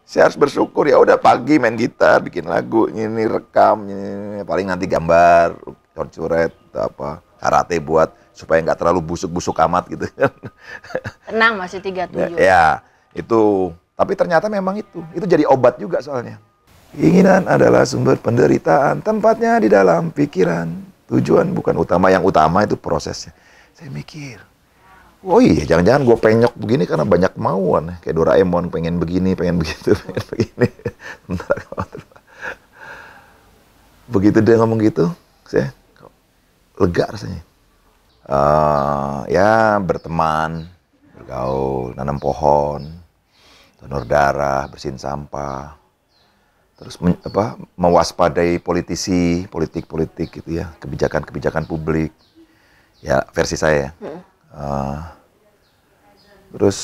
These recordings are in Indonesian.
Saya harus bersyukur, ya udah pagi main gitar, bikin lagu, ini rekam, ini paling nanti gambar, coret-coret, apa, karate buat supaya nggak terlalu busuk-busuk amat gitu kan. Tenang, masih 37. Ya, itu. Tapi ternyata memang itu jadi obat juga soalnya. Keinginan adalah sumber penderitaan, tempatnya di dalam pikiran. Tujuan bukan utama, yang utama itu prosesnya. Saya mikir, oh iya, jangan-jangan gue penyok begini karena banyak kemauan. Kayak Doraemon, pengen begini, pengen begitu, pengen begini. Begitu dia ngomong gitu, saya lega rasanya. Ya, berteman, bergaul, nanam pohon, donor darah, bersihin sampah. Terus mewaspadai politik gitu ya, kebijakan publik. Ya, versi saya. Terus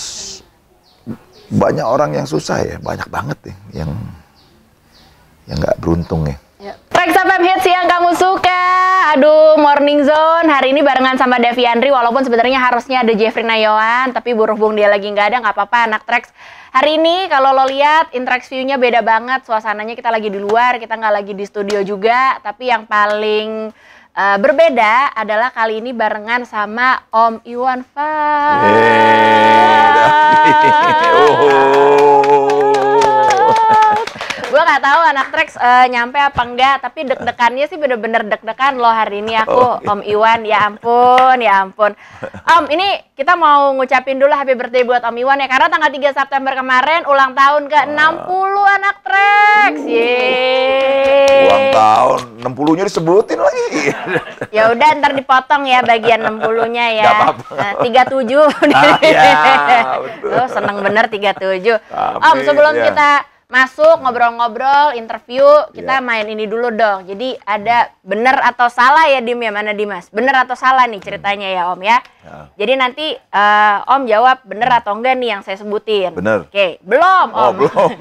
banyak orang yang susah ya, banyak banget ya, yang nggak beruntung ya. Trax FM Hits yang kamu suka. Aduh, Morning Zone hari ini barengan sama Devi Andri. Walaupun sebenarnya harusnya ada Jeffrey Nayawan, tapi berhubung dia lagi nggak ada, nggak apa-apa anak Trax. Hari ini kalau lo lihat Intrax view-nya beda banget, suasananya kita lagi di luar, kita nggak lagi di studio juga. Tapi yang paling berbeda adalah kali ini barengan sama Om Iwan Fals. Gue nggak tahu anak Trax nyampe apa enggak, tapi deg-degannya sih bener-bener deg-degan loh hari ini aku. Om Iwan, ya ampun, ya ampun. Om, ini kita mau ngucapin dulu happy birthday buat Om Iwan ya, karena tanggal 3 September kemarin ulang tahun ke-60 anak Trax. Yeay. Ulang tahun, 60-nya disebutin lagi. Ya udah, ntar dipotong ya bagian 60-nya ya. Gak apa-apa. 37. Ya, betul. Oh, seneng bener 37. Amin, Om, sebelum ya. kita masuk ngobrol-ngobrol, interview, kita main ini dulu dong. Jadi ada bener atau salah ya, Dim ya, mana Dimas? Bener atau salah nih ceritanya ya Om ya. Jadi nanti Om jawab bener atau enggak nih yang saya sebutin. Bener. Oke, belum Om. Belum.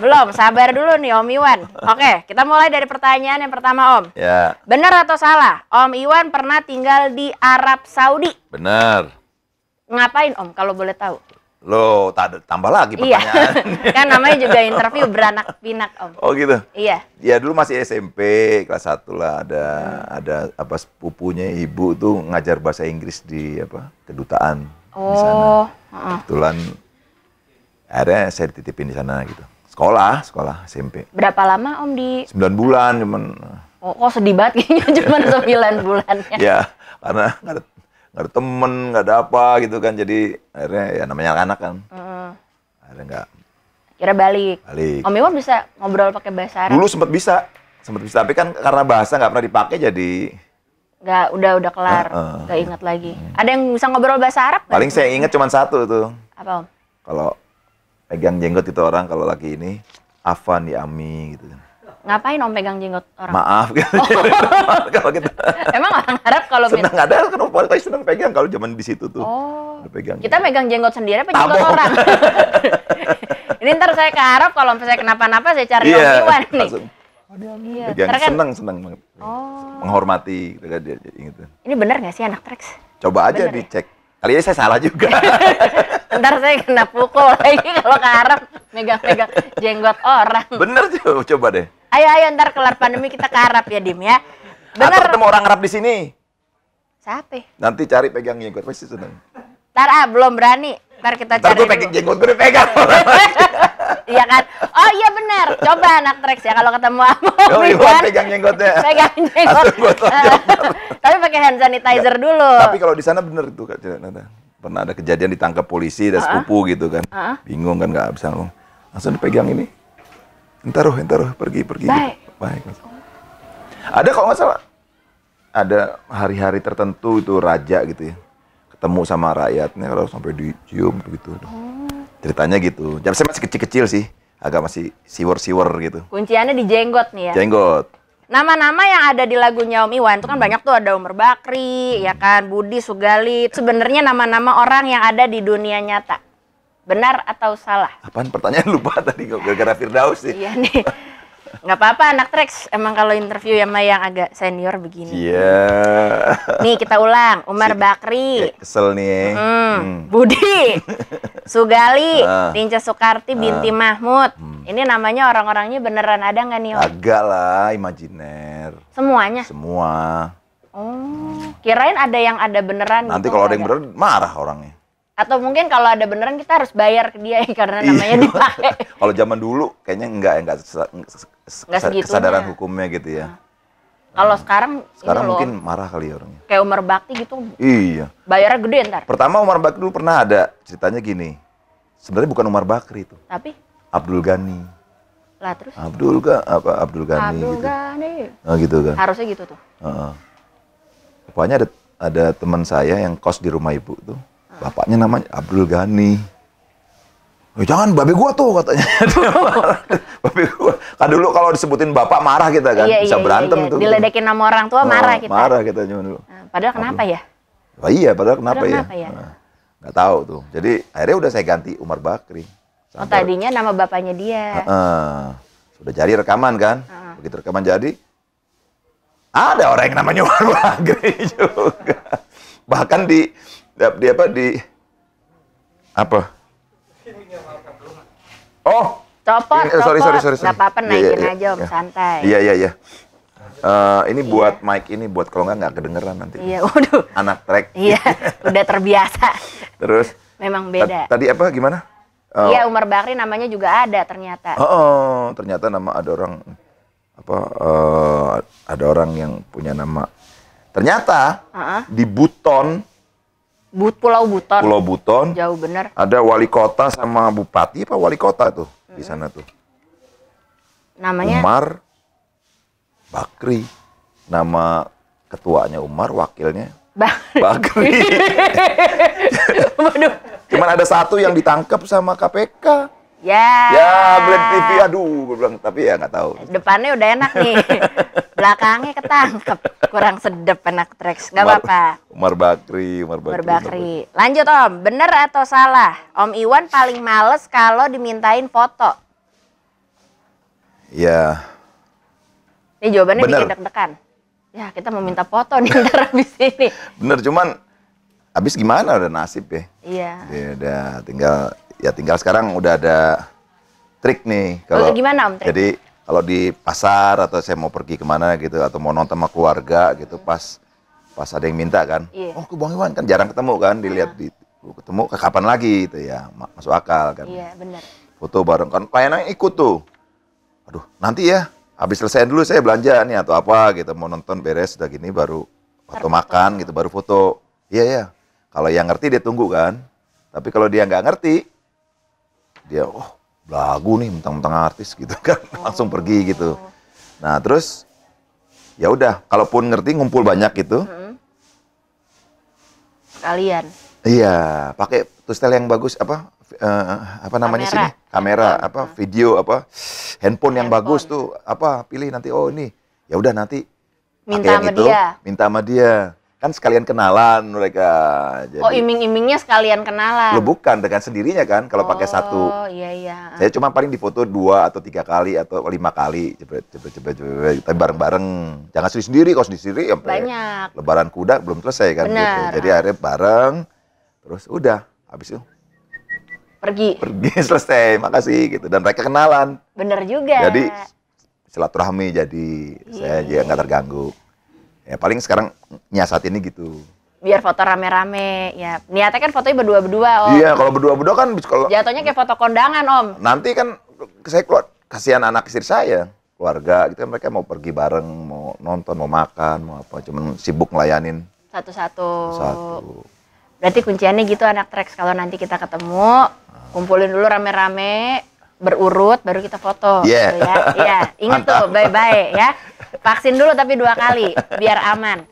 Belum, sabar dulu nih Om Iwan. Oke, kita mulai dari pertanyaan yang pertama Om. Ya. Bener atau salah? Om Iwan pernah tinggal di Arab Saudi. Benar. Ngapain Om kalau boleh tahu? Lo tambah lagi Iya, pertanyaan. kan namanya juga interview beranak pinak Om. Oh gitu. Iya. Ya dulu masih SMP kelas 1 lah, ada apa sepupunya ibu tuh ngajar bahasa Inggris di kedutaan di sana. Kebetulan akhirnya saya dititipin di sana gitu. Sekolah SMP. Berapa lama Om di 9 bulan cuman. Oh, kok sedih banget kayaknya cuma 9 bulan ya. Ya, karena nggak ada temen, nggak ada apa gitu kan, jadi akhirnya ya namanya anak kan. Akhirnya nggak. Kira balik. Om Iwan bisa ngobrol pakai bahasa Arab? Dulu sempat bisa, tapi kan karena bahasa nggak pernah dipakai jadi. Nggak, udah kelar, nggak ingat lagi. Ada yang bisa ngobrol bahasa Arab? Paling saya ingat cuma satu tuh. Apa Om? Kalau pegang jenggot itu orang kalau lagi ini, Afan ya Ami gitu kan. Ngapain Om pegang jenggot orang? Maaf gitu. Kalau kita. Emang orang Arab kalau senang ada kan orang senang pegang kalau zaman di situ tuh. Oh. Pegang. Kita megang jenggot sendiri apa jenggot orang? Ini ntar saya ke Arab kalau saya kenapa-napa saya cari Om Iwan nih. Iya. Pegang senang banget. Menghormati gitu kan dia gitu. Ini benar nggak sih anak Trax? Coba aja dicek. Kali ini saya salah juga. Ntar saya kena pukul lagi kalau ke Arab megang-megang jenggot orang. Bener coba deh. Ayo ntar kelar pandemi kita ke Arab ya Dim ya. Bener. Atau ketemu orang Arab di sini. Siapa? Nanti cari pegang jenggot pasti seneng. Ntar belum berani. Ntar kita cari. Ntar gue pegang jenggot gue pegang. Iya kan? Oh iya benar. Coba anak Trax ya kalau ketemu Om Iwan pegang jenggotnya. Pegang jenggot. Tapi pakai hand sanitizer dulu. Tapi kalau di sana bener itu Kak. Pernah ada kejadian ditangkap polisi, ada sepupu gitu kan. Bingung kan nggak bisa ngomong. Langsung dipegang ini. Entaruh, pergi. Baik. Gitu. Ada kalau nggak salah, ada hari-hari tertentu itu raja gitu ya. Ketemu sama rakyatnya kalau sampai dicium begitu. Ceritanya gitu. Jam saya masih kecil-kecil sih. Agak masih siwer-siwer gitu. Kunciannya di jenggot nih ya? Jenggot. Nama-nama yang ada di lagunya Om Iwan itu kan banyak tuh, ada Umar Bakri, ya kan, Budi Sugali. Sebenarnya nama-nama orang yang ada di dunia nyata. Benar atau salah? Apaan pertanyaan lupa tadi gara-gara Firdaus sih. Iya nih. Nggak apa-apa anak Trax. Emang kalau interview sama yang agak senior begini. Iya. Nih kita ulang. Umar Bakri. Kesel nih. Budi. Sugali. Tinca Soekarti binti Mahmud. Ini namanya orang-orangnya beneran ada nggak nih Om? Agak lah, imajiner. Semuanya? Semua. Oh, kirain ada yang ada beneran. Nanti gitu, kalau ada yang beneran marah orangnya. Atau mungkin kalau ada beneran kita harus bayar ke dia karena namanya dipakai. Kalau zaman dulu kayaknya enggak segitunya. kesadaran hukumnya gitu ya. Kalau sekarang ini mungkin loh, marah kali ya orangnya. kayak Umar Bakti gitu. Iya. Bayarnya gede ntar. Pertama Umar Bakri dulu pernah ada ceritanya gini. Sebenarnya bukan Umar Bakri itu. Tapi Abdul Ghani. lah terus. Abdul Ghani Abdul gitu. Ghani. Oh gitu kan. Harusnya gitu tuh. Pokoknya ada teman saya yang kos di rumah ibu tuh. Bapaknya namanya Abdul Ghani. Jangan babe gua tuh katanya. Babe gua. Kan dulu kalau disebutin bapak marah kita kan. Bisa berantem tuh. Diledekin sama orang tua marah kita. Marah kita cuma dulu. Padahal kenapa ya? Oh iya, padahal kenapa ya? Ya? Nggak tahu tuh. Jadi akhirnya udah saya ganti Umar Bakri. Oh tadinya nama bapaknya dia. Sudah jadi rekaman kan. Begitu rekaman jadi, ada orang yang namanya Umar Bakri juga. Bahkan di apa? Oh, Copot. Sorry. Nggak apa-apa, naikin aja Om, santai. Iya. Ini buat mic ini, buat kalau nggak kedengeran nanti. Iya, waduh. Anak track. Iya, udah terbiasa. Terus? Memang beda. Tadi apa, gimana? Iya, Umar Bakri namanya juga ada ternyata. Ternyata ada orang yang punya nama. Ternyata di Buton. Pulau Buton. Pulau Buton. Jauh bener. Ada wali kota sama bupati apa wali kota tuh di sana tuh. Namanya Umar Bakri. Nama ketuanya Umar, wakilnya Bakri. Waduh. Cuman ada satu yang ditangkap sama KPK. Ya. Glenn TV, aduh, gue bilang, tapi ya nggak tahu. Depannya udah enak nih, belakangnya ketangkep, kurang sedep anak Trax, nggak apa-apa. Umar Bakri. Lanjut Om, bener atau salah? Om Iwan paling males kalau dimintain foto. Ya. Ini jawabannya Bener. bikin deg-degan. Ya kita mau minta foto nih ntar habis ini. Bener, cuman habis gimana udah nasib ya. Iya. Ya udah tinggal sekarang udah ada trik nih kalau gimana Om trik? Jadi kalau di pasar atau saya mau pergi kemana gitu atau mau nonton sama keluarga gitu pas ada yang minta kan. Iya. Oh ke Bang Iwan kan jarang ketemu kan, dilihat ketemu kapan lagi gitu ya, masuk akal kan. Iya benar. Foto bareng kan kayaknya ikut tuh. Aduh nanti ya habis selesai dulu saya belanja nih atau apa gitu, mau nonton beres udah gini baru atau makan gitu baru foto. Iya. Kalau yang ngerti dia tunggu kan. Tapi kalau dia nggak ngerti, dia belagu nih mentang-mentang artis gitu kan, langsung pergi gitu. Nah terus ya udah, kalaupun ngerti ngumpul banyak gitu. Kalian. Iya, pakai tustel yang bagus apa namanya sini? Kamera video handphone yang bagus tuh pilih nanti ini. Ya udah nanti minta sama dia. Minta sama dia. Kan sekalian kenalan mereka. Jadi, iming-imingnya sekalian kenalan. Lo bukan dengan sendirinya kan kalau pakai satu. Oh iya. Saya cuma paling difoto 2 atau 3 kali atau 5 kali. Cepet. Tapi bareng-bareng. Jangan sendiri kalau sendiri sampai banyak. Lebaran kuda belum selesai kan gitu. Jadi akhirnya bareng. Terus udah habis itu pergi selesai. Makasih gitu dan mereka kenalan. Bener juga. Jadi silaturahmi jadi saya juga nggak terganggu. Ya paling sekarang nyiasat ini gitu. Biar foto rame-rame ya. Niatnya kan fotonya berdua-berdua Om. Iya kalau berdua-berdua kan kalau jatuhnya kayak foto kondangan Om. Nanti kan saya keluar kasihan anak istri saya, keluarga gitu kan mereka mau pergi bareng, mau nonton, mau makan, mau apa, cuman sibuk ngelayanin satu-satu. Satu. Berarti kunciannya gitu anak Trax, kalau nanti kita ketemu kumpulin dulu rame-rame berurut baru kita foto Iya. gitu ya. Iya, ingat tuh bye-bye ya. Vaksin dulu tapi 2 kali biar aman.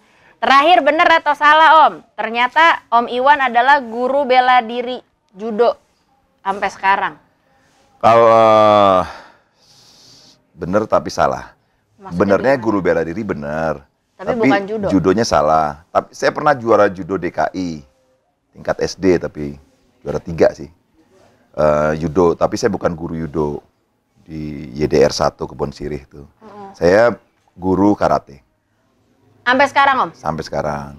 Terakhir bener atau salah Om? Ternyata Om Iwan adalah guru bela diri judo sampai sekarang. Kalau bener tapi salah. Maksudnya Benernya gimana? guru bela diri bener. Tapi bukan judo. Judonya salah. Tapi saya pernah juara judo DKI tingkat SD tapi juara 3 sih. Judo, tapi saya bukan guru judo. di YDR 1 Kebon Sirih tuh. Saya guru karate. Sampai sekarang Om? Sampai sekarang.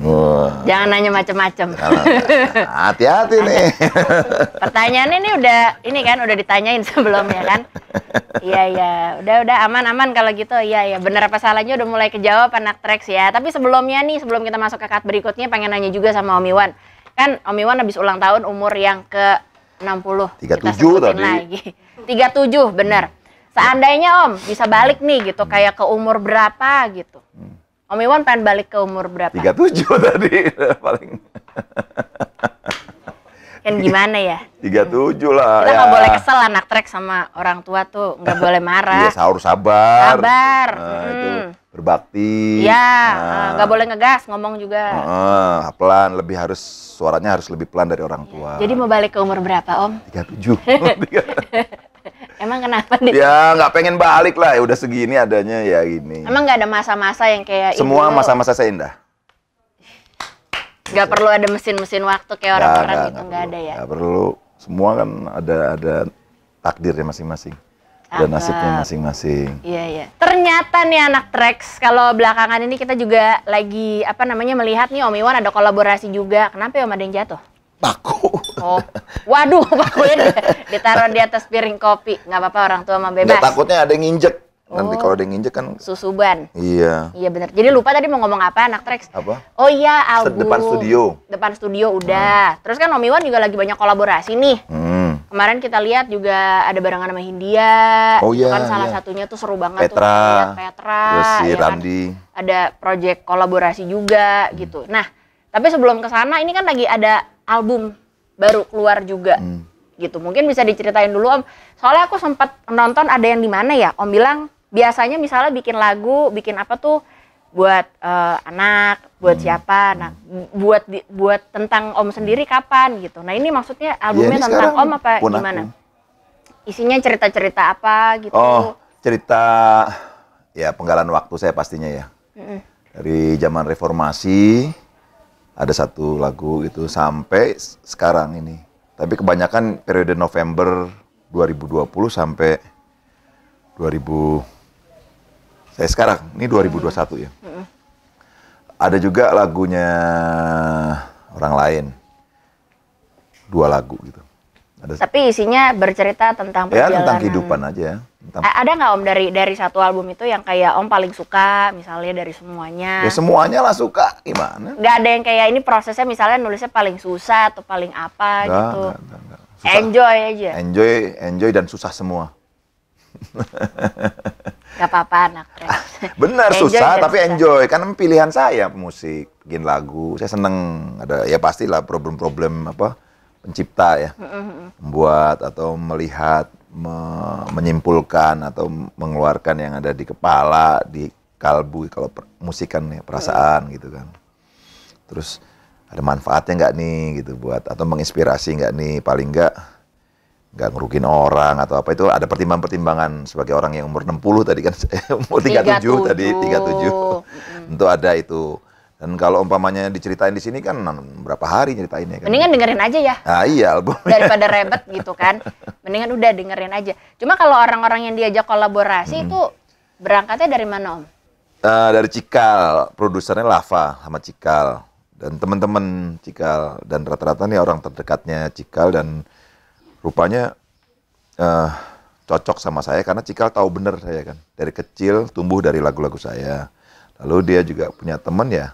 Wah. Jangan nanya macem-macem. Hati-hati nih. Pertanyaannya ini udah ditanyain sebelumnya kan. Iya, udah aman kalau gitu. Iya, bener apa salahnya udah mulai kejawab anak Trax ya. Tapi sebelumnya nih, sebelum kita masuk ke cut berikutnya, pengen nanya juga sama Om Iwan. Kan Om Iwan habis ulang tahun umur yang ke 60. 37 tadi. Lagi. 37, bener. Seandainya Om bisa balik nih gitu, kayak ke umur berapa gitu. Om Iwan pengen balik ke umur berapa? 37 tadi paling. Kan gimana ya? 37 lah. Kita nggak boleh kesel anak Trax sama orang tua tuh, nggak boleh marah. Iya, sahur sabar. Sabar. Itu berbakti. Iya, nggak boleh ngegas ngomong juga. Pelan, suaranya harus lebih pelan dari orang tua. Jadi mau balik ke umur berapa Om? 37. Emang kenapa nih? Ya nggak pengen balik lah, ya udah segini adanya ya gini. Emang nggak ada masa-masa yang kayak semua masa-masa saya indah. Nggak perlu ada mesin-mesin waktu kayak orang-orang gitu, nggak ada ya? Nggak perlu, semua kan ada takdirnya masing-masing. Ada nasibnya masing-masing. Iya. Ternyata nih anak Trax, kalau belakangan ini kita juga lagi melihat nih Om Iwan ada kolaborasi juga. Kenapa ya Om ada yang jatuh? Paku. Oh, waduh, pakunya ditaruh di atas piring kopi. Nggak apa-apa, orang tua mah bebas. Nggak, takutnya ada yang nginjek. Nanti kalau ada yang nginjek kan susuban. Iya. Iya benar. Jadi lupa tadi mau ngomong apa anak Trax? Apa? Oh iya, album. Depan studio udah. Terus kan Om Iwan juga lagi banyak kolaborasi nih. Kemarin kita lihat juga ada barengan sama Hindia. Oh iya. Kan salah satunya tuh seru banget Petra. Terus si ya Randi. Kan? Ada project kolaborasi juga gitu. Nah, tapi sebelum ke sana ini kan lagi ada album baru keluar juga. Gitu. Mungkin bisa diceritain dulu Om. Soalnya aku sempat nonton ada yang di mana ya? Om bilang biasanya misalnya bikin lagu, bikin apa tuh buat anak, buat siapa, nah buat tentang Om sendiri kapan gitu. Nah ini maksudnya albumnya ini tentang Om apa gimana? Isinya cerita-cerita apa gitu? Oh cerita ya penggalan waktu saya pastinya ya. Dari zaman reformasi ada satu lagu gitu sampai sekarang ini. Tapi kebanyakan periode November 2020 sampai 2000 saya sekarang, ini 2021 ya. Ada juga lagunya orang lain. 2 lagu gitu. Tapi isinya bercerita tentang perjalanan. Ya, tentang kehidupan aja. Ada nggak Om dari satu album itu yang kayak Om paling suka, misalnya dari semuanya? Ya semuanya lah suka, gimana? Nggak ada yang kayak ini prosesnya misalnya nulisnya paling susah atau paling apa gitu? Nggak. Enjoy aja? Enjoy dan susah semua. Gak apa-apa anak Trax. Benar susah tapi enjoy. Kan pilihan saya musik, bikin lagu. Saya seneng ada ya pastilah problem-problem pencipta ya. Membuat atau melihat, menyimpulkan atau mengeluarkan yang ada di kepala, di kalbu kalau musik kan ya, perasaan gitu kan. Terus ada manfaatnya nggak nih gitu buat atau menginspirasi nggak nih, paling nggak ngerugin orang atau apa, itu ada pertimbangan-pertimbangan sebagai orang yang umur 60 tadi kan umur 37 tadi 37 tentu ada itu. Dan kalau umpamanya diceritain di sini kan berapa hari nyeritainnya kan. Mendingan dengerin aja ya. Ah iya album. Daripada rebet gitu kan. Mendingan udah dengerin aja. Cuma kalau orang-orang yang diajak kolaborasi itu berangkatnya dari mana Om? Dari Cikal, produsernya Lava sama Cikal dan teman-teman Cikal, dan rata-rata nih orang terdekatnya Cikal, dan rupanya cocok sama saya karena Cikal tahu bener saya kan. Dari kecil tumbuh dari lagu-lagu saya. Lalu dia juga punya teman ya.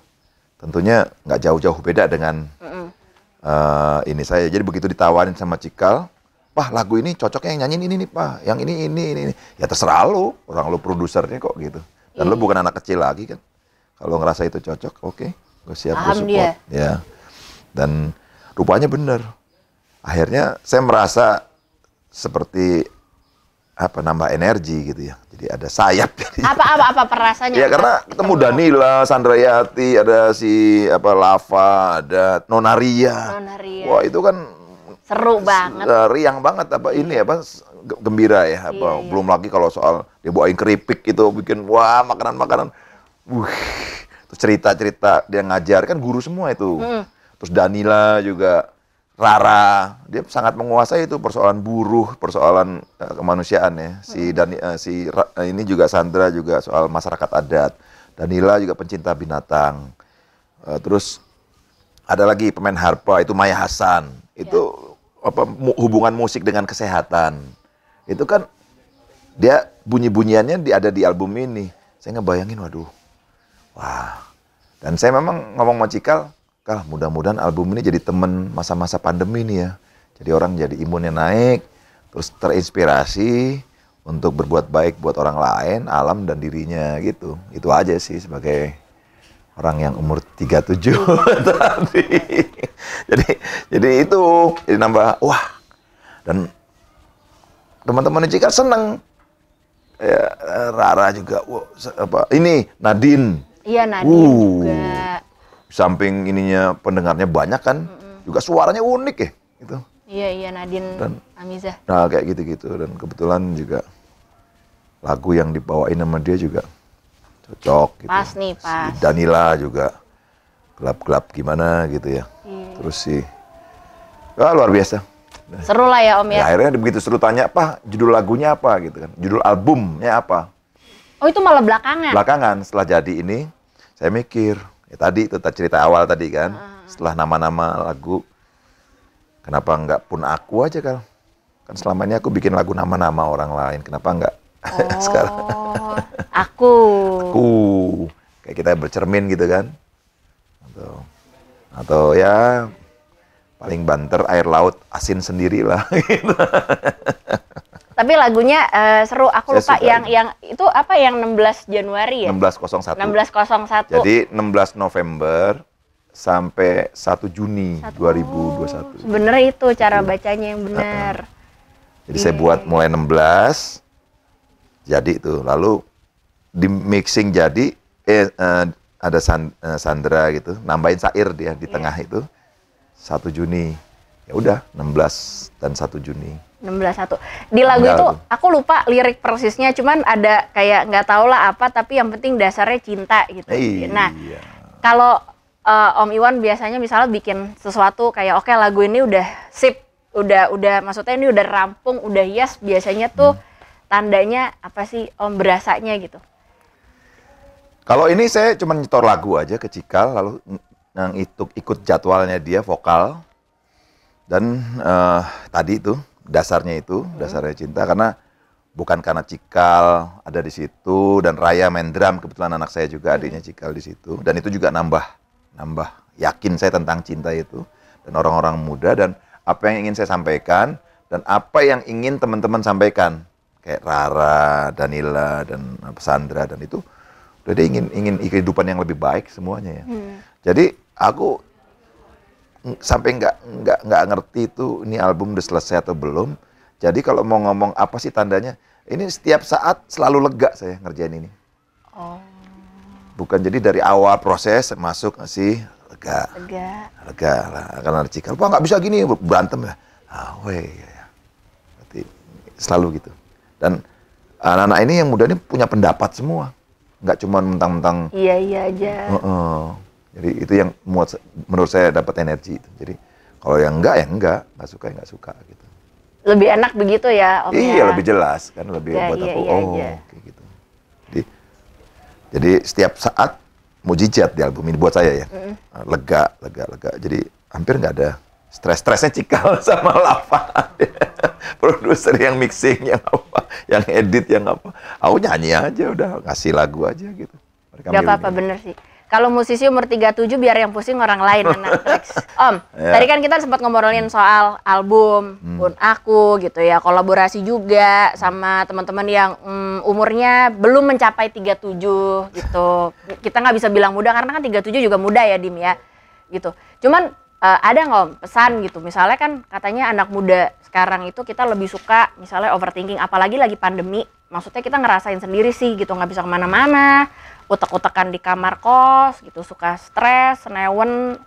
Tentunya nggak jauh-jauh beda dengan ini saya. Jadi begitu ditawarin sama Cikal, "Pak, lagu ini cocoknya yang nyanyiin ini nih, Pak. Yang ini." Ya terserah lu, orang lu produsernya kok gitu. Dan lu bukan anak kecil lagi kan. Kalau ngerasa itu cocok, oke, gue siap, gue support. Ya. Dan rupanya bener. Akhirnya saya merasa seperti nambah energi gitu ya. Jadi ada sayap. Apa perasaannya? Ya karena ketemu Danila, Sandrayati, ada si Lava, ada Nonaria. Wah itu kan seru banget. Riang banget gembira ya. Belum lagi kalau soal dia bawain keripik gitu, bikin makanan-makanan. Terus cerita-cerita dia ngajar kan guru semua itu. Terus Danila juga Rara, dia sangat menguasai itu persoalan buruh, persoalan kemanusiaan ya. Ini juga Sandra juga soal masyarakat adat. Danila juga pencinta binatang. Terus ada lagi pemain harpa itu Maya Hasan. Itu hubungan musik dengan kesehatan. Itu kan dia bunyi-bunyiannya ada di album ini. Saya ngebayangin, waduh. Wah. Dan saya memang ngomong sama Cikal, Kal, mudah-mudahan album ini jadi temen masa-masa pandemi nih ya. Jadi orang jadi imunnya naik, terus terinspirasi untuk berbuat baik buat orang lain, alam dan dirinya gitu. Itu aja sih sebagai orang yang umur 37 tadi. Jadi itu jadi nambah wah. Dan teman-teman Cikal seneng. Ya, Rara juga. Ini Nadine. Iya, Nadine juga. Samping ininya pendengarnya banyak kan, juga suaranya unik ya, gitu. Iya Nadine dan Amizah. Nah kayak gitu-gitu dan kebetulan juga lagu yang dibawain sama dia juga cocok. Gitu. Pas nih, pas. Si Danila juga gelap-gelap gimana gitu ya. Iya. Terus sih, luar biasa. Seru lah ya Om ya. Akhirnya begitu seru tanya apa judul lagunya apa gitu kan, judul albumnya apa. Oh itu malah belakangan? Belakangan setelah jadi ini, saya mikir. Ya tadi itu cerita awal tadi kan, setelah nama-nama lagu, kenapa nggak Pun Aku aja Kal? Kan selama ini aku bikin lagu nama-nama orang lain, kenapa nggak sekarang? Aku. Kayak kita bercermin gitu kan? Atau ya paling banter air laut asin sendiri lah. Gitu. Tapi lagunya seru. Aku lupa yang itu apa yang 16 Januari ya? 1601. 1601. Jadi 16 November sampai 1 Juni 2021. Sebenarnya itu cara bacanya yang benar. Jadi saya buat mulai 16 jadi itu. Lalu di mixing jadi ada Sandra gitu, nambahin syair dia di tengah itu 1 Juni. Ya udah 16 dan 1 Juni. 16.1. Di lagu itu aku lupa lirik persisnya, cuman ada kayak nggak tahu lah apa, tapi yang penting dasarnya cinta gitu. Nah, kalau Om Iwan biasanya misalnya bikin sesuatu kayak oke, lagu ini udah sip, udah maksudnya ini udah rampung, udah yes, biasanya tuh tandanya apa sih Om berasanya gitu? Kalau ini saya cuma nyetor lagu aja ke Cikal, lalu yang ikut jadwalnya dia vokal dan tadi itu dasarnya cinta karena bukan karena Cikal ada di situ dan Raya main drum, kebetulan anak saya juga adiknya Cikal di situ dan itu juga nambah yakin saya tentang cinta itu dan orang-orang muda dan apa yang ingin saya sampaikan dan apa yang ingin teman-teman sampaikan kayak Rara, Danila dan Sandra dan itu udah dia ingin kehidupan yang lebih baik semuanya ya. Jadi aku sampai nggak ngerti itu ini album udah selesai atau belum. Jadi kalau mau ngomong apa sih tandanya, ini setiap saat selalu lega saya ngerjain ini. Bukan jadi dari awal proses masuk sih lega lah. Karena Cikal, wah nggak bisa gini berantem ya. Berarti selalu gitu. Dan anak-anak ini yang muda ini punya pendapat semua, nggak cuma mentang-mentang. Iya aja. Jadi itu yang menurut saya dapat energi itu. Jadi kalau yang enggak suka gitu. Lebih enak begitu ya Om? Iya, lebih jelas kan, lebih buat aku kayak gitu. Jadi setiap saat mujizat di album ini buat saya ya. Lega. Jadi hampir nggak ada stres-stresnya Cikal sama Lava. Produser yang mixing, yang apa, yang edit, yang apa. Aku nyanyi aja udah, ngasih lagu aja gitu. Gak apa-apa, bener sih. Kalau musisi umur 37 biar yang pusing orang lain, anak Trax. Om, tadi kan kita sempat ngobrolin soal album, Pun Aku gitu ya, kolaborasi juga sama teman-teman yang umurnya belum mencapai 37 gitu. Kita nggak bisa bilang muda karena kan 37 juga muda ya Dim ya, gitu. Cuman ada nggak Om pesan gitu, misalnya kan katanya anak muda sekarang itu kita lebih suka misalnya overthinking, apalagi lagi pandemi. Maksudnya kita ngerasain sendiri sih gitu, nggak bisa kemana-mana, utek-utekan di kamar kos gitu, suka stres, senewen,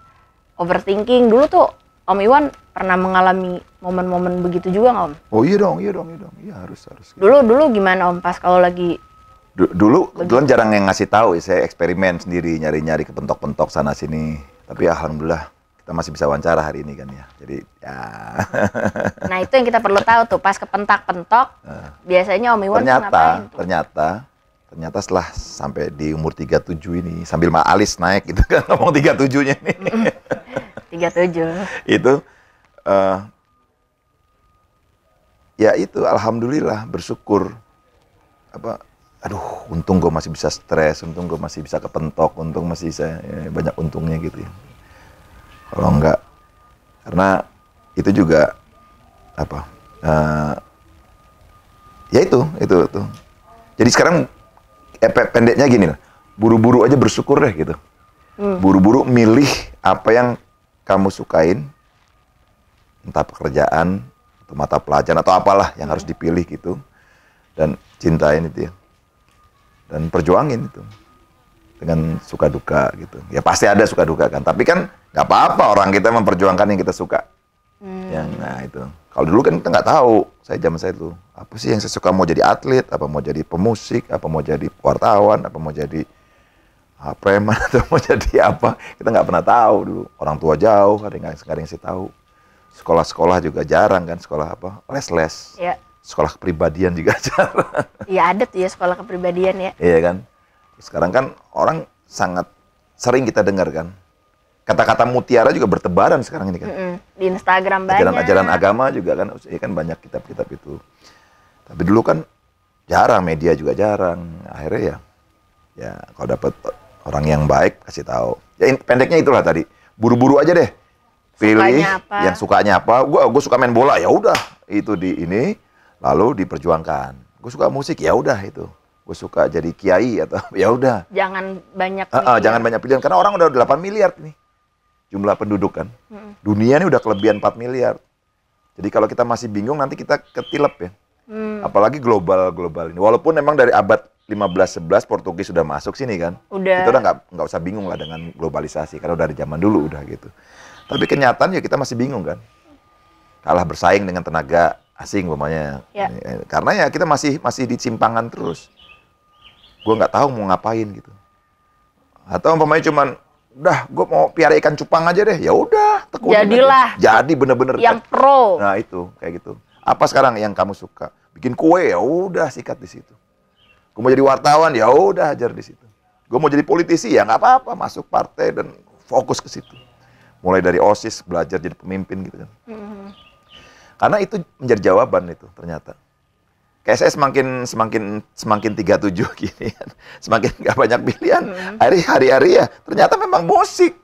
overthinking. Dulu tuh Om Iwan pernah mengalami momen-momen begitu juga nggak Om? Oh iya dong, iya harus. Gitu. Dulu gimana Om pas kalau lagi? Dulu kebetulan jarang yang ngasih tahu, saya eksperimen sendiri, nyari-nyari kepentok-pentok sana sini. Tapi alhamdulillah kita masih bisa wawancara hari ini kan ya. Jadi ya. Nah itu yang kita perlu tahu tuh, pas kepentak-pentok, biasanya Om Iwan ngapain tuh? Ternyata setelah sampai di umur 37 ini, sambil alis naik gitu kan, ngomong 37-nya ini. 37. Itu, ya itu alhamdulillah, bersyukur. Aduh, untung gue masih bisa stres, untung gue masih bisa kepentok, untung masih bisa, banyak untungnya gitu ya. Kalau enggak, karena itu juga ya itu. Jadi sekarang pendeknya gini lah, buru-buru aja bersyukur deh gitu. Buru-buru milih apa yang kamu sukain, entah pekerjaan atau mata pelajaran atau apalah yang harus dipilih gitu, dan cintain itu ya, dan perjuangin itu dengan suka duka gitu. Ya pasti ada suka duka kan, tapi kan nggak apa-apa orang kita memperjuangkan yang kita suka. Yang nah itu. Kalau dulu kan kita nggak tahu, zaman saya tuh apa sih yang saya suka, mau jadi atlet, apa mau jadi pemusik, apa mau jadi wartawan, apa mau jadi preman, atau mau jadi apa, kita nggak pernah tahu dulu. Orang tua jauh, ada yang saya tahu. Sekolah-sekolah juga jarang kan, sekolah apa, les-les. Ya. Sekolah kepribadian juga jarang. Iya ada tuh ya sekolah kepribadian ya. Iya kan. Sekarang kan orang sangat sering kita dengar kan. Kata-kata mutiara juga bertebaran sekarang ini kan. Di Instagram banyak. Ajaran-ajaran agama juga kan, ya kan banyak kitab-kitab itu. Tapi dulu kan jarang, media juga jarang. Akhirnya ya kalau dapat orang yang baik kasih tahu. Ya pendeknya itulah tadi. Buru-buru aja deh. Pilih yang sukanya apa. Gue suka main bola, ya udah itu di ini lalu diperjuangkan. Gue suka musik, ya udah itu. Gue suka jadi kiai atau ya udah. Jangan banyak jangan banyak pilihan karena orang udah 8 miliar nih. Jumlah penduduk kan. Dunia ini udah kelebihan 4 miliar. Jadi kalau kita masih bingung nanti kita ketilep ya. Apalagi global ini. Walaupun memang dari abad 15-11 Portugis sudah masuk sini kan. Kita udah nggak usah bingung lah dengan globalisasi karena udah dari zaman dulu udah gitu. Tapi kenyataan ya kita masih bingung kan. Kalah bersaing dengan tenaga asing umpamanya. Ya. Karena ya kita masih di simpangan terus. Gue nggak tahu mau ngapain gitu. Atau umpamanya cuman udah, gue mau piara ikan cupang aja deh. Ya udah, tekunin jadilah. Aja. Jadi bener-bener yang pro. Nah itu kayak gitu. Apa sekarang yang kamu suka? Bikin kue, ya udah sikat di situ. Gue mau jadi wartawan, ya udah ajar di situ. Gue mau jadi politisi, ya nggak apa-apa, masuk partai dan fokus ke situ. Mulai dari OSIS belajar jadi pemimpin gitu kan. Karena itu menjadi jawaban itu ternyata. Kayak saya semakin 37 gini kan. Semakin nggak banyak pilihan. Hari-hari ya ternyata memang musik.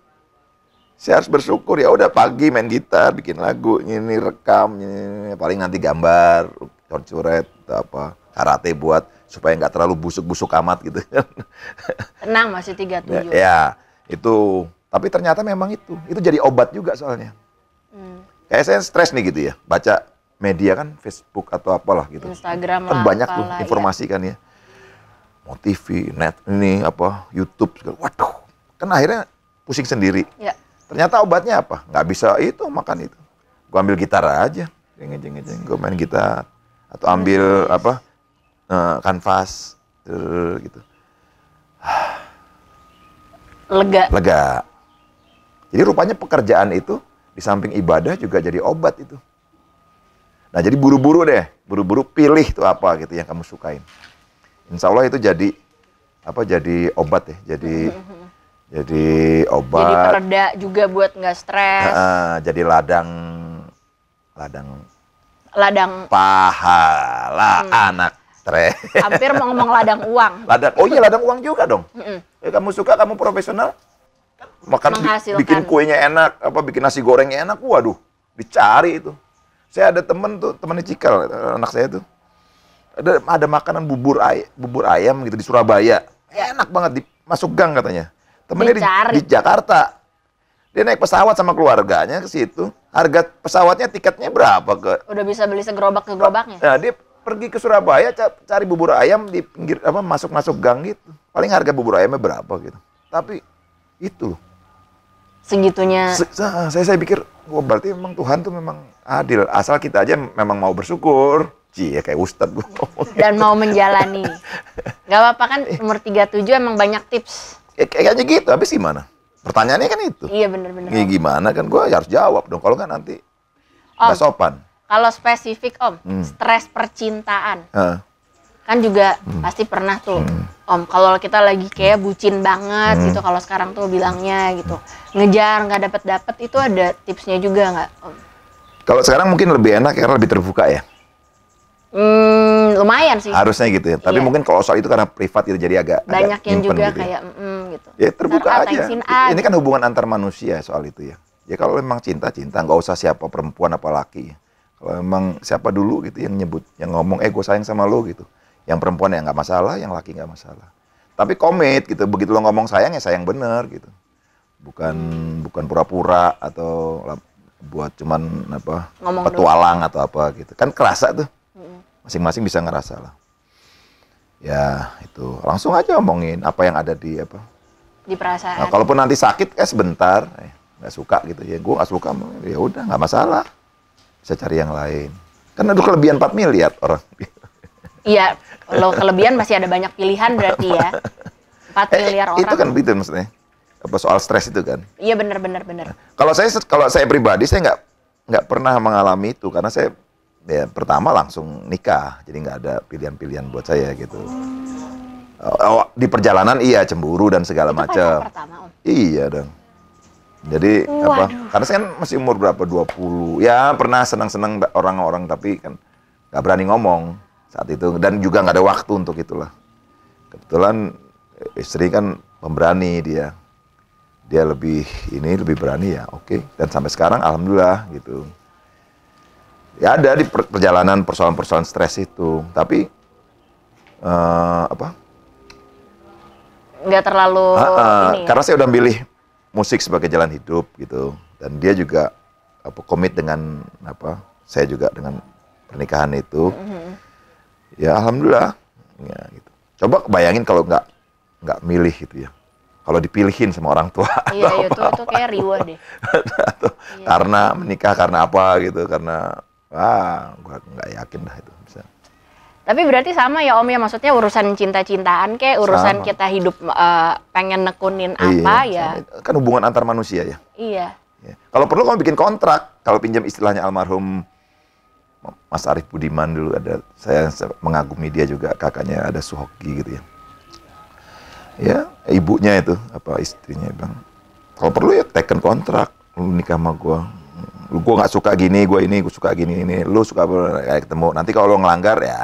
Saya harus bersyukur, ya udah pagi main gitar, bikin lagu, ini rekam, ini paling nanti gambar, coret atau apa, karate buat supaya nggak terlalu busuk-busuk amat gitu kan. Tenang masih 37. Ya, itu. Tapi ternyata memang itu jadi obat juga soalnya. Kayak saya stres nih gitu ya, baca media kan, Facebook atau apalah gitu. Instagram kan lah, banyak tuh informasi kan ya. Mau TV, net, ini apa, YouTube segala. Waduh, kan akhirnya pusing sendiri. Ya. Ternyata obatnya apa? Nggak bisa itu, makan itu. Gue ambil gitar aja, jeng-jeng, gue main gitar. Atau ambil apa, kanvas, gitu. Lega. Jadi rupanya pekerjaan itu, di samping ibadah juga jadi obat itu. Nah jadi buru-buru deh, buru-buru pilih tuh apa gitu yang kamu sukain. Insya Allah itu jadi obat ya, jadi obat. Jadi pereda juga buat nggak stres. Jadi ladang pahala anak stres. Hampir mau ngomong ladang uang. Ladang uang juga dong. Kamu suka, kamu profesional, makan bikin kuenya enak, bikin nasi gorengnya enak, waduh, dicari itu. Saya ada temen Cikal, anak saya tuh. Ada makanan bubur ayam gitu di Surabaya. Enak banget, masuk gang katanya. Temennya di Jakarta. Dia naik pesawat sama keluarganya ke situ. Harga pesawatnya, tiketnya berapa? Udah bisa beli segerobak-gerobaknya. Nah, dia pergi ke Surabaya cari bubur ayam di pinggir masuk gang gitu. Paling harga bubur ayamnya berapa gitu. Tapi itu segitunya. Saya pikir, berarti memang Tuhan tuh memang adil. Asal kita aja memang mau bersyukur. Ya kayak Ustadz gue ngomong. Dan mau menjalani. Gak apa-apa kan, umur 37 emang banyak tips. Kayaknya gitu, habis gimana? Pertanyaannya kan itu. Iya bener-bener. Ini gimana kan gue harus jawab dong. Kalau nggak nanti nggak sopan. Kalau spesifik Om, stres percintaan. Kan juga pasti pernah tuh Om, kalau kita lagi kayak bucin banget gitu, kalau sekarang tuh bilangnya gitu, ngejar nggak dapet itu ada tipsnya juga nggak Om? Kalau sekarang mungkin lebih enak karena lebih terbuka ya. Lumayan sih. Harusnya gitu ya. Tapi mungkin kalau soal itu karena privat itu jadi agak banyak yang juga gitu kayak gitu. Ya terbuka aja. Ini gitu. kan hubungan antar manusia soal itu ya. Ya kalau memang cinta, nggak usah siapa perempuan apa laki. Kalau memang siapa dulu gitu yang nyebut, yang ngomong, gue sayang sama lo gitu. Yang perempuan ya nggak masalah, yang laki nggak masalah. Tapi komit gitu, begitu lo ngomong sayang ya sayang bener gitu. Bukan pura-pura atau buat cuman ngomong petualang atau apa gitu. Kan kerasa tuh. Masing-masing bisa ngerasa lah. Ya itu langsung aja omongin apa yang ada di perasaan. Nah, kalaupun nanti sakit sebentar, nggak suka gitu ya. Gue nggak suka, ya udah nggak masalah. Bisa cari yang lain. Kan ada kelebihan 4 miliar orang. Iya, kalau kelebihan masih ada banyak pilihan berarti ya. 4 miliar orang. Itu kan gitu maksudnya. Soal stres itu kan. Iya benar. Kalau saya pribadi saya nggak pernah mengalami itu karena saya pertama langsung nikah, jadi nggak ada pilihan-pilihan buat saya gitu. Di perjalanan iya cemburu dan segala macam. Iya dong. Jadi karena saya kan masih umur berapa 20, ya pernah senang-senang orang-orang tapi kan nggak berani ngomong saat itu dan juga nggak ada waktu untuk itulah. Kebetulan istri kan pemberani dia lebih berani ya oke. Dan sampai sekarang alhamdulillah gitu. Ya ada di perjalanan persoalan-persoalan stres itu, tapi nggak terlalu ini ya? Karena saya udah milih musik sebagai jalan hidup gitu, dan dia juga komit dengan saya juga dengan pernikahan itu, ya alhamdulillah, ya, gitu. Coba bayangin kalau nggak milih gitu ya, kalau dipilihin sama orang tua. Iya itu kayak riwah deh. Karena menikah karena apa gitu, karena gue nggak yakin dah itu bisa. Tapi berarti sama ya Om ya, maksudnya urusan cinta-cintaan kayak urusan kita hidup pengen nekunin apa ya. Sama. Kan hubungan antar manusia ya. Iya. Ya. Kalau perlu kamu bikin kontrak, kalau pinjam istilahnya almarhum Mas Arief Budiman dulu ada, saya mengagumi dia juga, kakaknya ada Suhoki gitu ya. Ya, ibunya itu istrinya bilang, kalau perlu ya teken kontrak, lu nikah sama gua nggak suka gini, gue suka gini, lu suka kayak ketemu. Nanti kalau lo ngelanggar ya,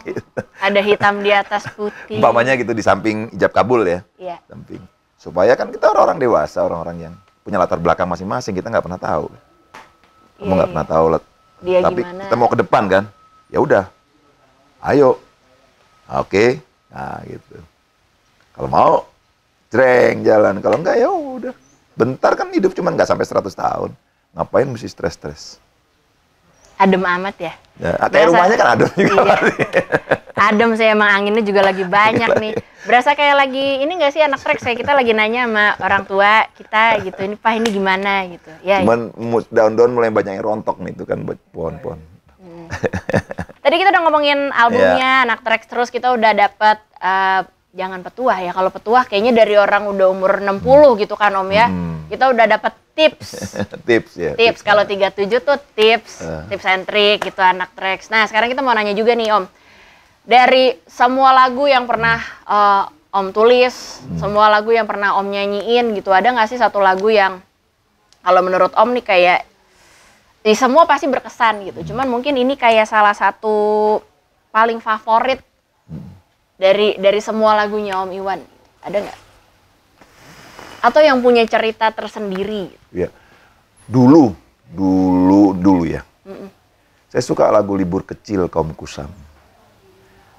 gitu. Ada hitam di atas putih. Umpamanya gitu di samping ijab kabul ya. Iya. Samping. Supaya kan kita orang-orang dewasa, orang-orang yang punya latar belakang masing-masing, kita nggak pernah tahu. Kamu nggak pernah tahu dia tapi gimana? Kita mau ke depan kan, ya udah, ayo, oke, nah gitu. Kalau mau, jreng jalan. Kalau enggak ya udah. Bentar kan hidup cuma nggak sampai 100 tahun. Ngapain mesti stres-stres? Adem amat ya? Kayak rumahnya kan adem juga. Iya. Adem sih, emang anginnya juga lagi banyak nih. Berasa kayak lagi, ini nggak sih anak trek, kita lagi nanya sama orang tua kita gitu, ini Pak ini gimana gitu. Ya, cuman daun-daun mulai banyak yang rontok nih, itu kan pohon-pohon. Tadi kita udah ngomongin albumnya, anak trek, terus kita udah dapet, jangan petuah ya, kalau petuah kayaknya dari orang udah umur 60 gitu kan Om ya. Kita udah dapet tips. Tips kalau 37 tuh tips and trick gitu anak treks. Nah sekarang kita mau nanya juga nih Om, dari semua lagu yang pernah Om tulis, semua lagu yang pernah Om nyanyiin gitu, ada nggak sih satu lagu yang kalau menurut Om nih kayak di semua pasti berkesan gitu, cuman mungkin ini kayak salah satu paling favorit dari semua lagunya Om Iwan, ada nggak? Atau yang punya cerita tersendiri? Ya, dulu ya. Saya suka lagu Libur Kecil Kaum Kusam.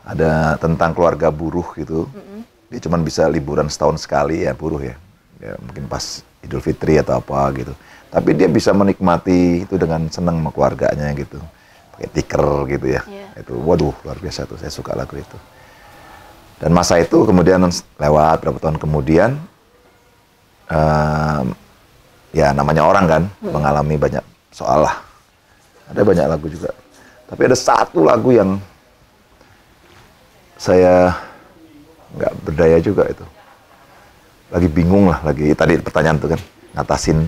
Ada tentang keluarga buruh gitu. Dia cuma bisa liburan setahun sekali ya, buruh ya. Ya mungkin pas Idul Fitri atau apa gitu. Tapi dia bisa menikmati itu dengan senang sama keluarganya gitu. Pakai tiker gitu ya. Itu waduh luar biasa tuh, saya suka lagu itu. Dan masa itu kemudian lewat berapa tahun kemudian, ya namanya orang kan, mengalami banyak soal lah. Ada banyak lagu juga. Tapi ada satu lagu yang saya nggak berdaya juga itu. lagi bingung lah, lagi tadi pertanyaan tuh kan, ngatasin.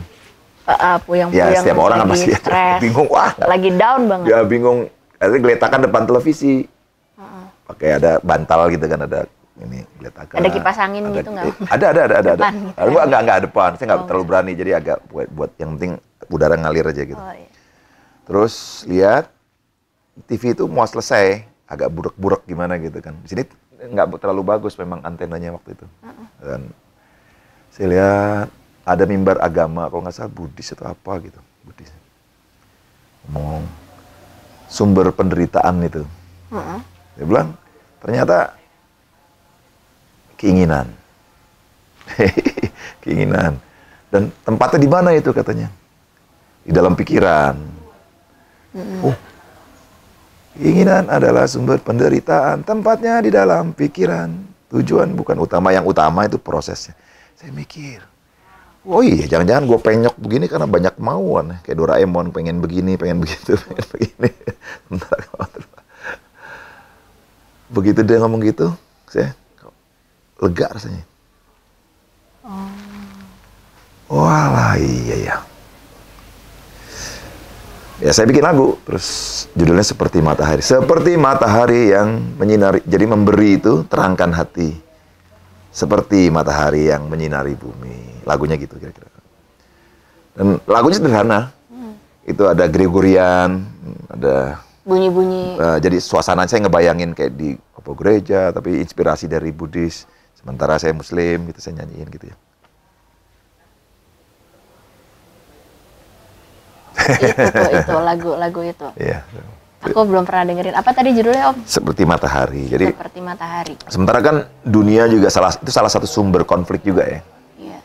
Puyang-puyang. Ya setiap orang kan pasti bingung, wah. Lagi down banget. Ya bingung, akhirnya geletakan depan televisi. Pakai ada bantal gitu kan, ada ini geletakan. Ada kipas angin gitu nggak? Ada. Depan gitu. Enggak depan, saya nggak terlalu berani, jadi agak buat yang penting udara ngalir aja gitu. Oh, iya. Terus lihat TV itu mau selesai, agak burek-burek gimana gitu kan. Di sini nggak terlalu bagus memang antenanya waktu itu. Dan saya lihat ada mimbar agama, kalau nggak salah Buddhis atau apa gitu. Buddhis. Ngomong sumber penderitaan itu. Dia bilang, ternyata keinginan. Keinginan. Dan tempatnya di mana itu katanya? Di dalam pikiran. Oh, keinginan adalah sumber penderitaan. Tempatnya di dalam pikiran. Tujuan bukan utama. Yang utama itu prosesnya. Saya mikir, oh iya, jangan-jangan gue penyok begini karena banyak kemauan. Kayak Doraemon, pengen begini, pengen begitu, pengen begini. Begitu dia ngomong gitu, saya lega rasanya. Walah, iya ya. Ya saya bikin lagu, terus judulnya Seperti Matahari. Seperti matahari yang menyinari, jadi memberi itu terangkan hati. Seperti matahari yang menyinari bumi. Lagunya gitu kira-kira. Dan lagunya sederhana. Itu ada Gregorian, ada bunyi-bunyi. Jadi suasana saya ngebayangin kayak di gereja, tapi inspirasi dari Buddhis. Sementara saya Muslim, gitu saya nyanyiin gitu ya. itu lagu itu. Iya. Aku belum pernah dengerin. Apa tadi judulnya, Om? Seperti matahari. Jadi Seperti matahari. sementara kan dunia juga salah satu sumber konflik juga ya. Iya.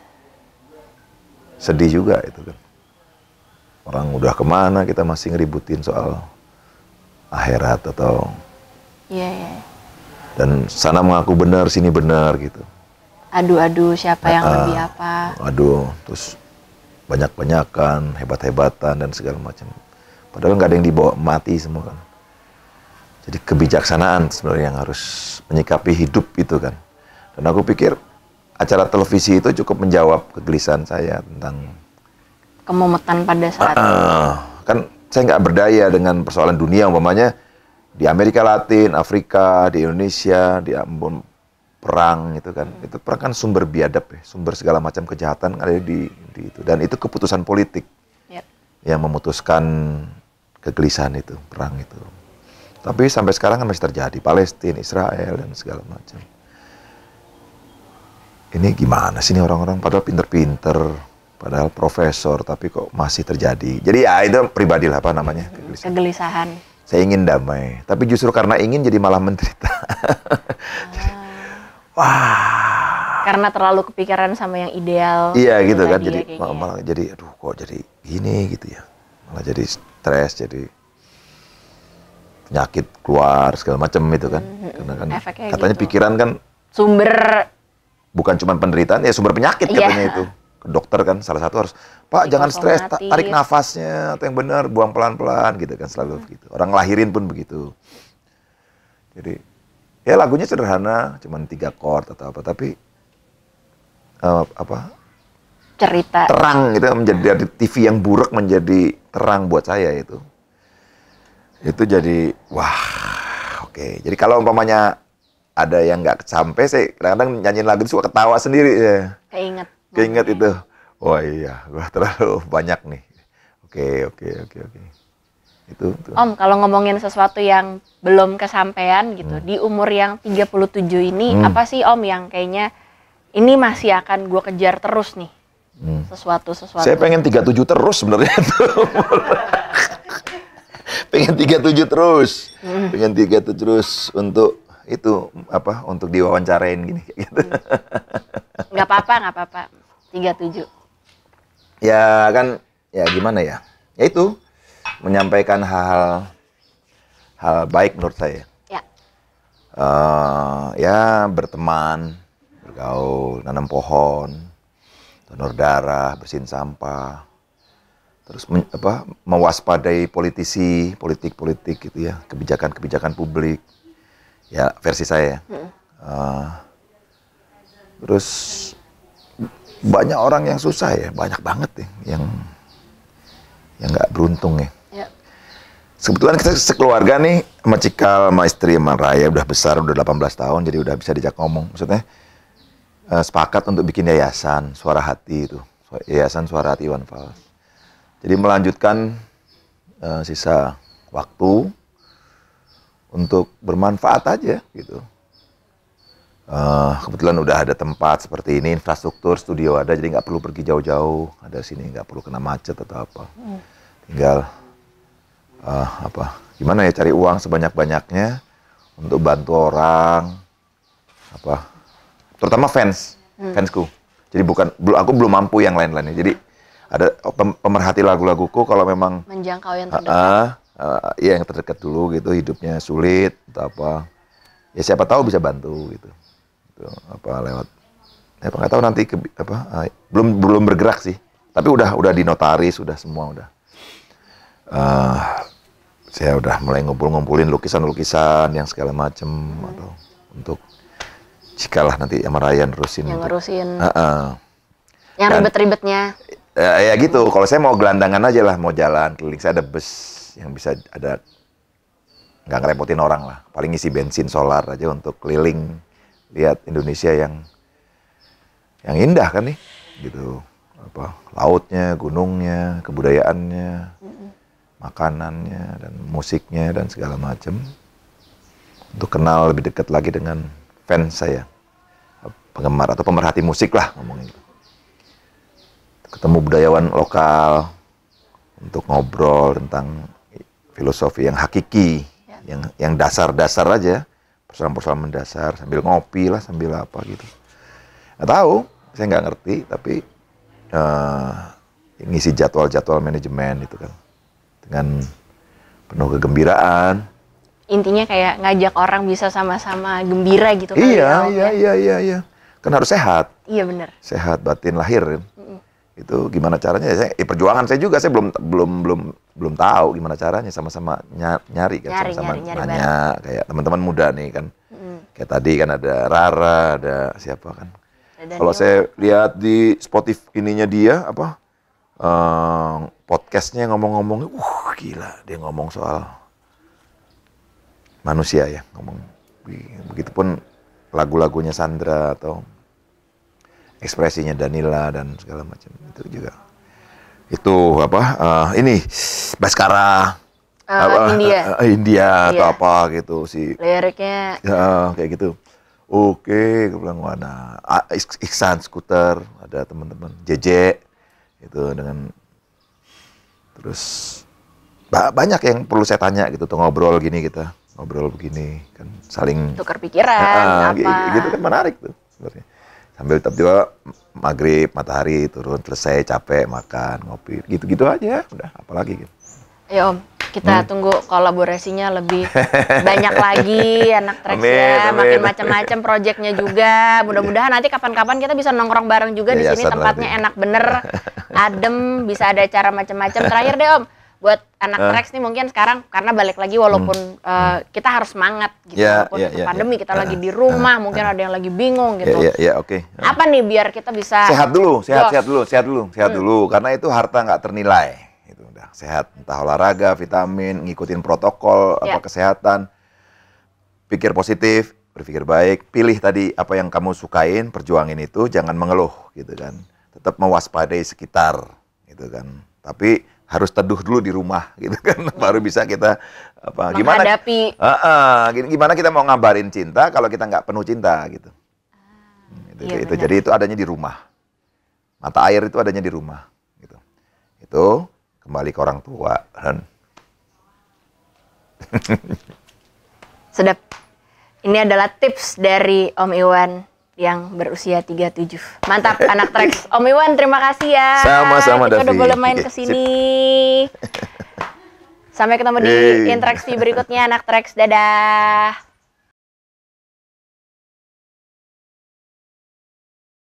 Sedih juga itu kan. Orang udah kemana kita masih ngeributin soal akhirat atau. Iya. Dan sana mengaku benar, sini benar gitu. Adu-adu siapa yang lebih apa. Aduh, terus banyak-banyakan, hebat-hebatan dan segala macam. Padahal nggak ada yang dibawa mati semua kan. Jadi kebijaksanaan sebenarnya yang harus menyikapi hidup itu kan. Dan aku pikir acara televisi itu cukup menjawab kegelisahan saya tentang kemumetan pada saat kan saya nggak berdaya dengan persoalan dunia umpamanya di Amerika Latin, Afrika, di Indonesia, di Ambon perang itu kan. Itu perang kan sumber biadab ya, sumber segala macam kejahatan ada di itu, dan itu keputusan politik. Yang memutuskan kegelisahan itu, perang itu. Tapi sampai sekarang kan masih terjadi, Palestina, Israel, dan segala macam. Ini gimana sih nih orang-orang, padahal pinter-pinter, padahal profesor, tapi kok masih terjadi. Jadi ya itu pribadilah apa namanya, kegelisahan. Saya ingin damai, tapi justru karena ingin jadi malah menderita. Wah. Karena terlalu kepikiran sama yang ideal. Iya gitu kan, jadi ya, malah jadi, aduh kok jadi gini gitu ya. Malah jadi stres, jadi penyakit keluar segala macam itu kan. Karena kan efeknya katanya gitu. pikiran kan sumber, bukan cuma penderitaan, ya sumber penyakit katanya itu. Ke dokter kan salah satu harus, Pak jangan stres, tarik nafasnya atau yang benar, buang pelan-pelan gitu kan, selalu begitu. Orang lahirin pun begitu. Jadi ya lagunya sederhana, cuma 3 chord atau apa, tapi cerita terang gitu, menjadi dari TV yang buruk menjadi terang buat saya itu jadi wah, oke. Jadi kalau umpamanya ada yang nggak sampai, saya kadang-kadang nyanyiin lagu itu suka ketawa sendiri ya. Keinget itu, wah iya, gua terlalu banyak nih. Oke. Itu. Om, kalau ngomongin sesuatu yang belum kesampaian gitu, di umur yang 37 ini, apa sih Om yang kayaknya ini masih akan gue kejar terus nih? Sesuatu. Saya pengen 37 terus sebenarnya tuh. Pengen 37 terus. Pengen 37 terus untuk itu apa? Untuk diwawancarain gini gitu. Nggak apa-apa. 37. Ya kan, ya gimana ya? Ya itu menyampaikan hal baik menurut saya. Ya. Ya berteman, bergaul, nanam pohon, donor darah, bersihin sampah, terus mewaspadai politik gitu ya, kebijakan publik, ya versi saya. Terus banyak orang yang susah ya, banyak banget ya, yang nggak beruntung ya. Ya. Sebetulnya kita sekeluarga nih, sama Cikal, sama istri, sama Raya udah besar, udah 18 tahun, jadi udah bisa diajak ngomong. Maksudnya sepakat untuk bikin yayasan Suara Hati itu, Yayasan Suara Hati Iwan Fals. Jadi melanjutkan sisa waktu untuk bermanfaat aja gitu. Kebetulan udah ada tempat seperti ini, infrastruktur, studio ada, jadi nggak perlu pergi jauh-jauh. Ada sini, nggak perlu kena macet atau apa. Tinggal gimana ya, cari uang sebanyak-banyaknya untuk bantu orang, terutama fansku. Jadi aku belum mampu yang lain-lainnya. Jadi ada pemerhati lagu-laguku, kalau memang menjangkau yang terdekat. Iya, yang terdekat dulu gitu, hidupnya sulit atau apa, ya siapa tahu bisa bantu gitu. Lewat nggak tahu nanti belum bergerak sih, tapi udah di notaris, udah semua udah. Saya udah mulai ngumpulin lukisan yang segala macem, atau untuk jikalah nanti sama Raya nerusin. Yang nerusin. Yang ribet-ribetnya. Ya gitu, kalau saya mau gelandangan aja lah, mau jalan keliling, saya ada bus yang bisa ada, nggak ngerepotin orang lah, paling isi bensin solar aja untuk keliling lihat Indonesia yang indah kan nih gitu, lautnya, gunungnya, kebudayaannya, makanannya dan musiknya dan segala macam, untuk kenal lebih dekat lagi dengan fans saya, penggemar atau pemerhati musik lah ngomongin gitu. Ketemu budayawan lokal untuk ngobrol tentang filosofi yang hakiki, yang dasar-dasar aja, persoalan-persoalan mendasar, sambil ngopi lah, sambil apa gitu. Nggak tahu, saya nggak ngerti, tapi ngisi jadwal manajemen itu kan dengan penuh kegembiraan. Intinya kayak ngajak orang bisa sama-sama gembira gitu kan. Iya. Kan harus sehat. Iya benar. Sehat batin lahir. Itu gimana caranya? Perjuangan saya juga, saya belum tahu gimana caranya, sama-sama nyari kan, sama-sama nanya kayak teman-teman muda nih kan. Kayak tadi kan ada Rara, ada siapa kan. Kalau saya lihat di Spotify ininya dia podcastnya ngomong-ngomong, gila, dia ngomong soal manusia ya, ngomong. Begitupun lagu-lagunya Sandra atau ekspresinya Danila dan segala macam itu juga. Itu ini Baskara India atau apa gitu sih. Liriknya kayak gitu. Oke, gue bilang mana Iksan Skuter, ada teman-teman JJ itu, dengan terus banyak yang perlu saya tanya gitu tuh, ngobrol begini kan, saling tukar pikiran gitu kan, menarik tuh sebenarnya. Sambil tiba-tiba maghrib, matahari turun, selesai capek, makan, ngopi, gitu-gitu aja, udah apalagi gitu. Ya Om, kita tunggu kolaborasinya lebih banyak lagi, Anak Tracks ya, makin macam-macam proyeknya juga. Mudah-mudahan nanti kapan-kapan kita bisa nongkrong bareng juga di sini, tempatnya enak bener, adem, bisa ada acara macam-macam. Terakhir deh Om, buat Anak Tracks nih mungkin sekarang, karena balik lagi walaupun kita harus semangat gitu, walaupun pandemi, kita lagi di rumah, mungkin ada yang lagi bingung gitu. Oke. Apa nih biar kita bisa sehat dulu, karena itu harta nggak ternilai. Itu udah sehat, entah olahraga, vitamin, ngikutin protokol kesehatan, pikir positif, berpikir baik, pilih tadi apa yang kamu sukain, perjuangin itu, jangan mengeluh gitu kan. Tetap mewaspadai sekitar gitu kan. Tapi harus teduh dulu di rumah gitu kan, baru bisa kita menghadapi. Gimana kita mau ngabarin cinta kalau kita nggak penuh cinta gitu. Itu jadi itu adanya di rumah. Mata air itu adanya di rumah gitu. Itu kembali ke orang tua kan. Sedap. Ini adalah tips dari Om Iwan yang berusia 37. Mantap Anak Tracks. Om Iwan, terima kasih ya. Sama-sama Davi. Kita udah boleh main ke sini. Sampai ketemu di interaksi berikutnya Anak Tracks. Dadah.